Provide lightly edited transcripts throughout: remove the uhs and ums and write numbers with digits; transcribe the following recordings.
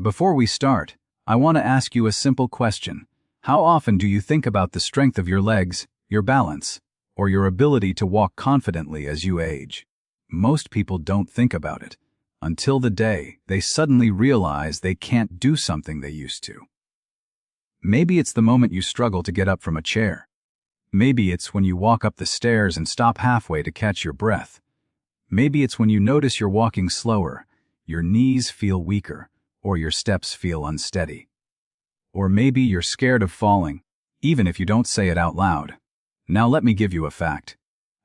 Before we start, I want to ask you a simple question. How often do you think about the strength of your legs, your balance, or your ability to walk confidently as you age? Most people don't think about it until the day they suddenly realize they can't do something they used to. Maybe it's the moment you struggle to get up from a chair. Maybe it's when you walk up the stairs and stop halfway to catch your breath. Maybe it's when you notice you're walking slower, your knees feel weaker, or your steps feel unsteady. Or maybe you're scared of falling, even if you don't say it out loud. Now let me give you a fact.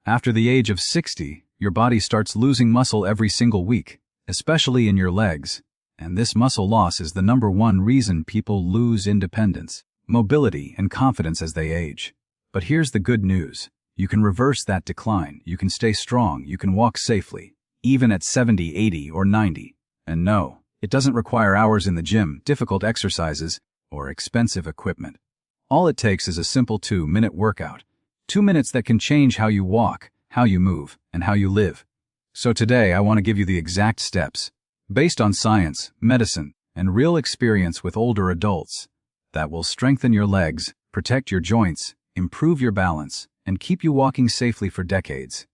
After the age of 60, your body starts losing muscle every single week, especially in your legs, and this muscle loss is the #1 reason people lose independence, mobility, and confidence as they age. But here's the good news. You can reverse that decline, you can stay strong, you can walk safely, even at 70, 80, or 90. And no, it doesn't require hours in the gym, difficult exercises, or expensive equipment. All it takes is a simple 2-minute workout. 2 minutes that can change how you walk, how you move, and how you live. So today I want to give you the exact steps, based on science, medicine, and real experience with older adults, that will strengthen your legs, protect your joints, improve your balance, and keep you walking safely for decades.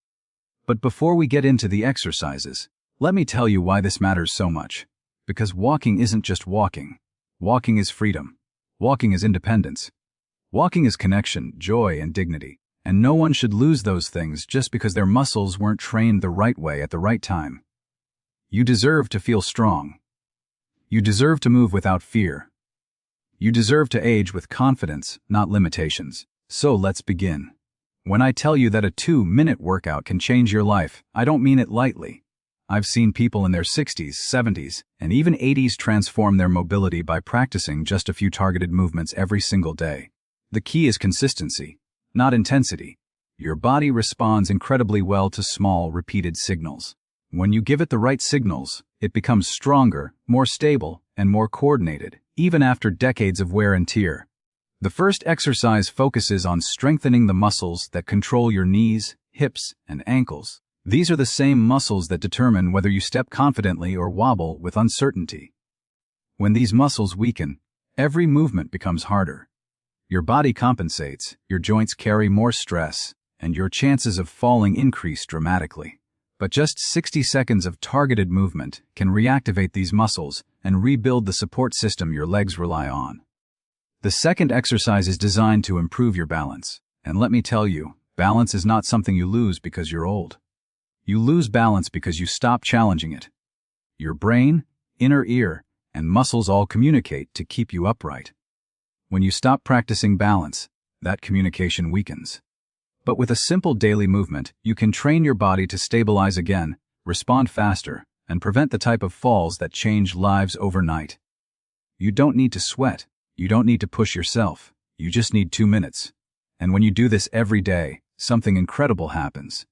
But before we get into the exercises, let me tell you why this matters so much. Because walking isn't just walking. Walking is freedom. Walking is independence. Walking is connection, joy, and dignity. And no one should lose those things just because their muscles weren't trained the right way at the right time. You deserve to feel strong. You deserve to move without fear. You deserve to age with confidence, not limitations. So let's begin. When I tell you that a 2-minute workout can change your life, I don't mean it lightly. I've seen people in their 60s, 70s, and even 80s transform their mobility by practicing just a few targeted movements every single day. The key is consistency, not intensity. Your body responds incredibly well to small, repeated signals. When you give it the right signals, it becomes stronger, more stable, and more coordinated, even after decades of wear and tear. The first exercise focuses on strengthening the muscles that control your knees, hips, and ankles. These are the same muscles that determine whether you step confidently or wobble with uncertainty. When these muscles weaken, every movement becomes harder. Your body compensates, your joints carry more stress, and your chances of falling increase dramatically. But just 60 seconds of targeted movement can reactivate these muscles and rebuild the support system your legs rely on. The second exercise is designed to improve your balance. And let me tell you, balance is not something you lose because you're old. You lose balance because you stop challenging it. Your brain, inner ear, and muscles all communicate to keep you upright. When you stop practicing balance, that communication weakens. But with a simple daily movement, you can train your body to stabilize again, respond faster, and prevent the type of falls that change lives overnight. You don't need to sweat. You don't need to push yourself. You just need 2 minutes. And when you do this every day, something incredible happens.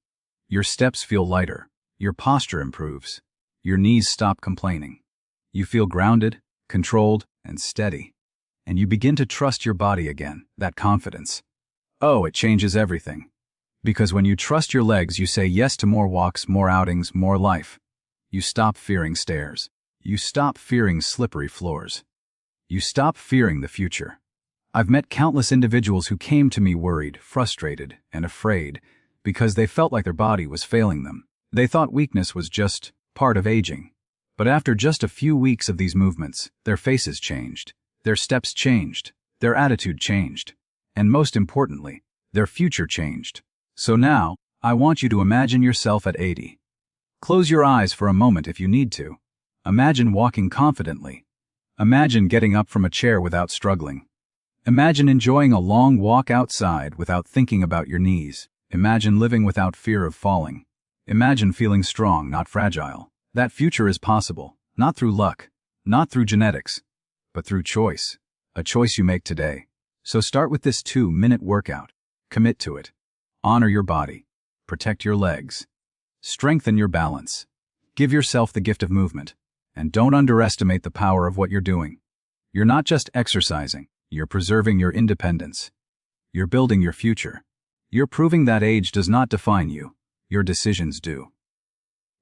Your steps feel lighter. Your posture improves. Your knees stop complaining. You feel grounded, controlled, and steady. And you begin to trust your body again, that confidence. Oh, it changes everything. Because when you trust your legs, you say yes to more walks, more outings, more life. You stop fearing stairs. You stop fearing slippery floors. You stop fearing the future. I've met countless individuals who came to me worried, frustrated, and afraid because they felt like their body was failing them. They thought weakness was just part of aging. But after just a few weeks of these movements, their faces changed, their steps changed, their attitude changed, and most importantly, their future changed. So now, I want you to imagine yourself at 80. Close your eyes for a moment if you need to. Imagine walking confidently. Imagine getting up from a chair without struggling. Imagine enjoying a long walk outside without thinking about your knees. Imagine living without fear of falling. Imagine feeling strong, not fragile. That future is possible, not through luck, not through genetics, but through choice. A choice you make today. So start with this 2-minute workout. Commit to it. Honor your body. Protect your legs. Strengthen your balance. Give yourself the gift of movement. And don't underestimate the power of what you're doing. You're not just exercising, you're preserving your independence. You're building your future. You're proving that age does not define you, your decisions do.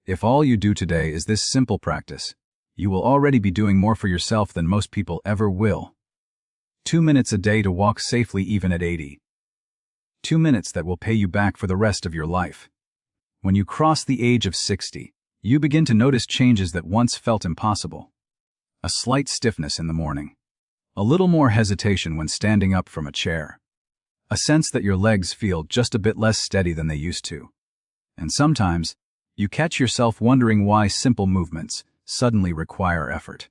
If all you do today is this simple practice, you will already be doing more for yourself than most people ever will. 2 minutes a day to walk safely even at 80. 2 minutes that will pay you back for the rest of your life. When you cross the age of 60, you begin to notice changes that once felt impossible. A slight stiffness in the morning. A little more hesitation when standing up from a chair. A sense that your legs feel just a bit less steady than they used to. And sometimes, you catch yourself wondering why simple movements suddenly require effort.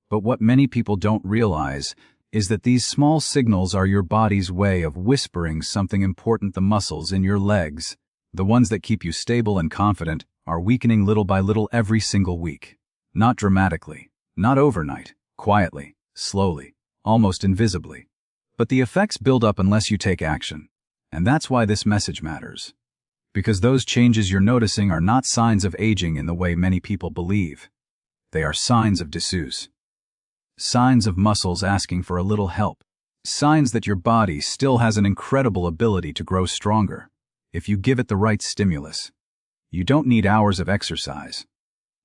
But what many people don't realize is that these small signals are your body's way of whispering something important. The muscles in your legs, the ones that keep you stable and confident, are weakening little by little every single week. Not dramatically, not overnight, quietly, slowly, almost invisibly. But the effects build up unless you take action. And that's why this message matters. Because those changes you're noticing are not signs of aging in the way many people believe. They are signs of disuse. Signs of muscles asking for a little help. Signs that your body still has an incredible ability to grow stronger, if you give it the right stimulus. You don't need hours of exercise.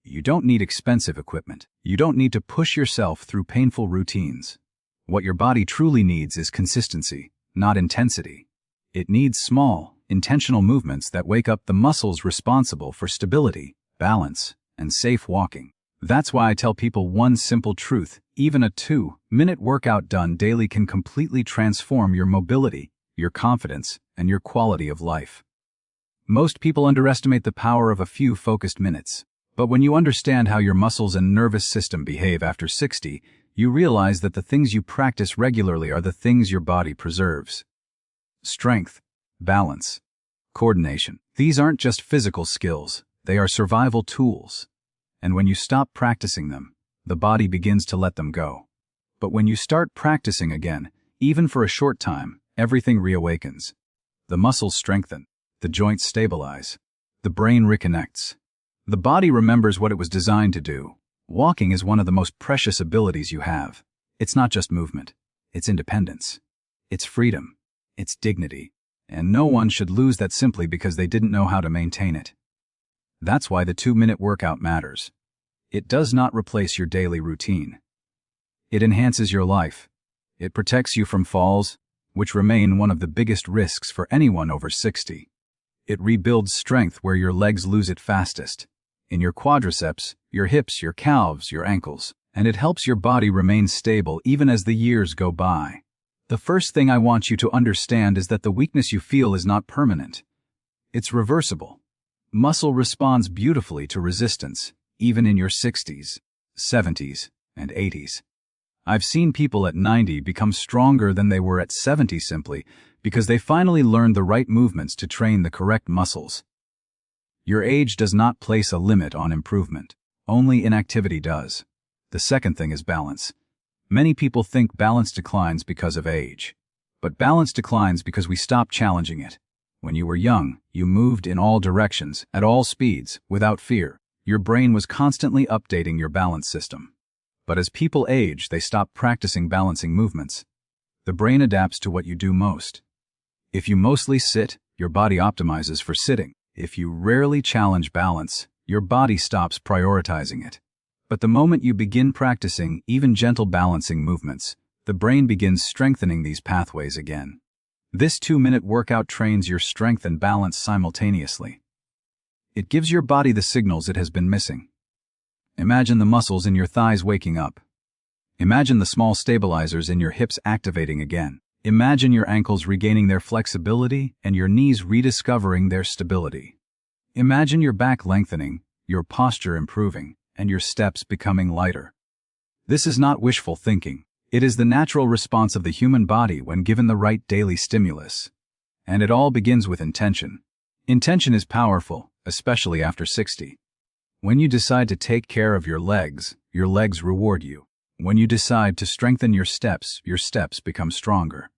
You don't need expensive equipment. You don't need to push yourself through painful routines. What your body truly needs is consistency, not intensity. It needs small, intentional movements that wake up the muscles responsible for stability, balance, and safe walking. That's why I tell people one simple truth: even a 2-minute workout done daily can completely transform your mobility, your confidence, and your quality of life. Most people underestimate the power of a few focused minutes. But when you understand how your muscles and nervous system behave after 60, you realize that the things you practice regularly are the things your body preserves. Strength, balance, coordination. These aren't just physical skills, they are survival tools. And when you stop practicing them, the body begins to let them go. But when you start practicing again, even for a short time, everything reawakens. The muscles strengthen, the joints stabilize, the brain reconnects. The body remembers what it was designed to do. Walking is one of the most precious abilities you have. It's not just movement. It's independence. It's freedom. It's dignity. And no one should lose that simply because they didn't know how to maintain it. That's why the 2-minute workout matters. It does not replace your daily routine. It enhances your life. It protects you from falls, which remain one of the biggest risks for anyone over 60. It rebuilds strength where your legs lose it fastest. In your quadriceps, your hips, your calves, your ankles, and it helps your body remain stable even as the years go by. The first thing I want you to understand is that the weakness you feel is not permanent. It's reversible. Muscle responds beautifully to resistance, even in your 60s, 70s, and 80s. I've seen people at 90 become stronger than they were at 70 simply because they finally learned the right movements to train the correct muscles. Your age does not place a limit on improvement. Only inactivity does. The second thing is balance. Many people think balance declines because of age. But balance declines because we stop challenging it. When you were young, you moved in all directions, at all speeds, without fear. Your brain was constantly updating your balance system. But as people age, they stop practicing balancing movements. The brain adapts to what you do most. If you mostly sit, your body optimizes for sitting. If you rarely challenge balance, your body stops prioritizing it. But the moment you begin practicing even gentle balancing movements, the brain begins strengthening these pathways again. This 2-minute workout trains your strength and balance simultaneously. It gives your body the signals it has been missing. Imagine the muscles in your thighs waking up. Imagine the small stabilizers in your hips activating again. Imagine your ankles regaining their flexibility and your knees rediscovering their stability. Imagine your back lengthening, your posture improving, and your steps becoming lighter. This is not wishful thinking. It is the natural response of the human body when given the right daily stimulus. And it all begins with intention. Intention is powerful, especially after 60. When you decide to take care of your legs reward you. When you decide to strengthen your steps become stronger.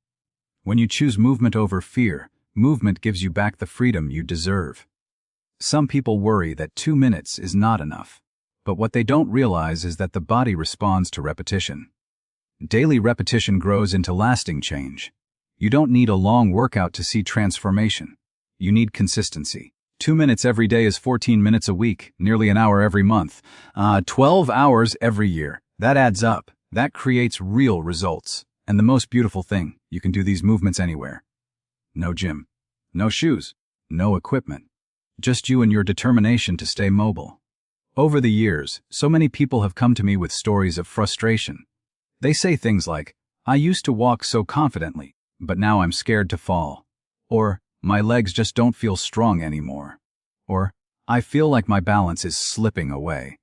When you choose movement over fear, movement gives you back the freedom you deserve. Some people worry that 2 minutes is not enough. But what they don't realize is that the body responds to repetition. Daily repetition grows into lasting change. You don't need a long workout to see transformation. You need consistency. 2 minutes every day is 14 minutes a week, nearly an hour every month, 12 hours every year. That adds up. That creates real results. And the most beautiful thing, you can do these movements anywhere. No gym, no shoes, no equipment. Just you and your determination to stay mobile. Over the years, so many people have come to me with stories of frustration. They say things like, "I used to walk so confidently, but now I'm scared to fall." Or, "My legs just don't feel strong anymore." Or, "I feel like my balance is slipping away."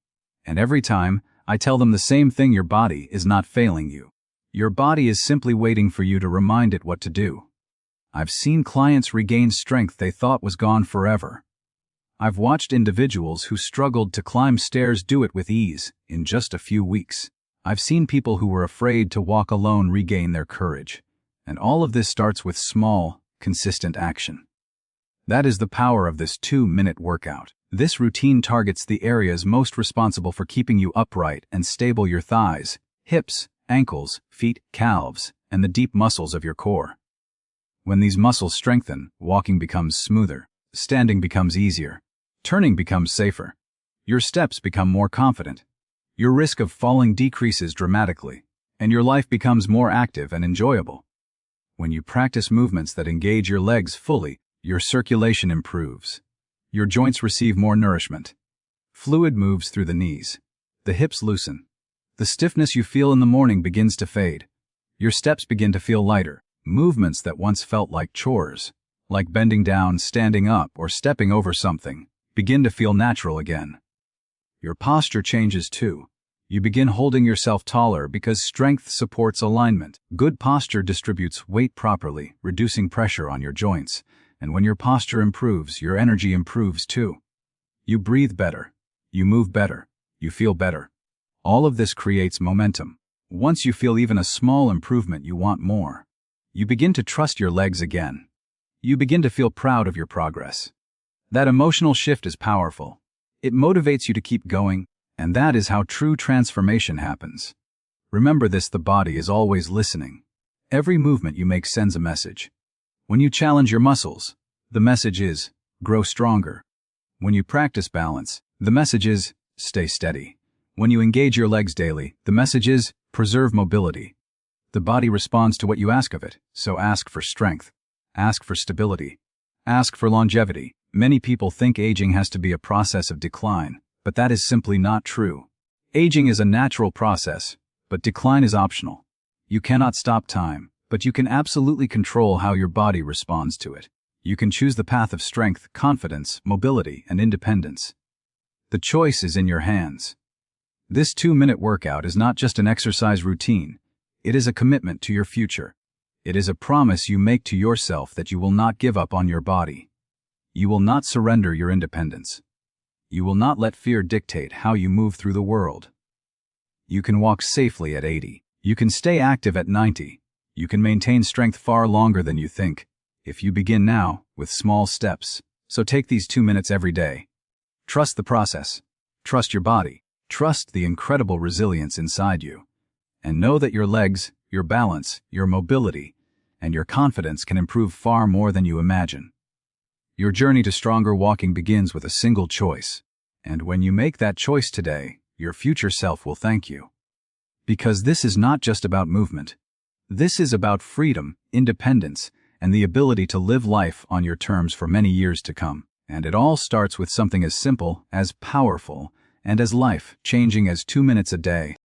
And every time, I tell them the same thing: your body is not failing you. Your body is simply waiting for you to remind it what to do. I've seen clients regain strength they thought was gone forever. I've watched individuals who struggled to climb stairs do it with ease in just a few weeks. I've seen people who were afraid to walk alone regain their courage. And all of this starts with small, consistent action. That is the power of this 2-minute workout. This routine targets the areas most responsible for keeping you upright and stable: your thighs, hips, ankles, feet, calves, and the deep muscles of your core. When these muscles strengthen, walking becomes smoother, standing becomes easier, turning becomes safer. Your steps become more confident. Your risk of falling decreases dramatically, and your life becomes more active and enjoyable. When you practice movements that engage your legs fully, your circulation improves. Your joints receive more nourishment. Fluid moves through the knees. The hips loosen. The stiffness you feel in the morning begins to fade. Your steps begin to feel lighter. Movements that once felt like chores, like bending down, standing up, or stepping over something, begin to feel natural again. Your posture changes too. You begin holding yourself taller because strength supports alignment. Good posture distributes weight properly, reducing pressure on your joints. And when your posture improves, your energy improves too. You breathe better. You move better. You feel better. All of this creates momentum. Once you feel even a small improvement, you want more. You begin to trust your legs again. You begin to feel proud of your progress. That emotional shift is powerful. It motivates you to keep going, and that is how true transformation happens. Remember this: the body is always listening. Every movement you make sends a message. When you challenge your muscles, the message is, grow stronger. When you practice balance, the message is, stay steady. When you engage your legs daily, the message is, preserve mobility. The body responds to what you ask of it, so ask for strength. Ask for stability. Ask for longevity. Many people think aging has to be a process of decline, but that is simply not true. Aging is a natural process, but decline is optional. You cannot stop time, but you can absolutely control how your body responds to it. You can choose the path of strength, confidence, mobility, and independence. The choice is in your hands. This 2-minute workout is not just an exercise routine. It is a commitment to your future. It is a promise you make to yourself that you will not give up on your body. You will not surrender your independence. You will not let fear dictate how you move through the world. You can walk safely at 80. You can stay active at 90. You can maintain strength far longer than you think, if you begin now, with small steps. So take these 2 minutes every day. Trust the process. Trust your body. Trust the incredible resilience inside you. And know that your legs, your balance, your mobility, and your confidence can improve far more than you imagine. Your journey to stronger walking begins with a single choice. And when you make that choice today, your future self will thank you. Because this is not just about movement. This is about freedom, independence, and the ability to live life on your terms for many years to come. And it all starts with something as simple, as powerful, and as life-changing as 2 minutes a day.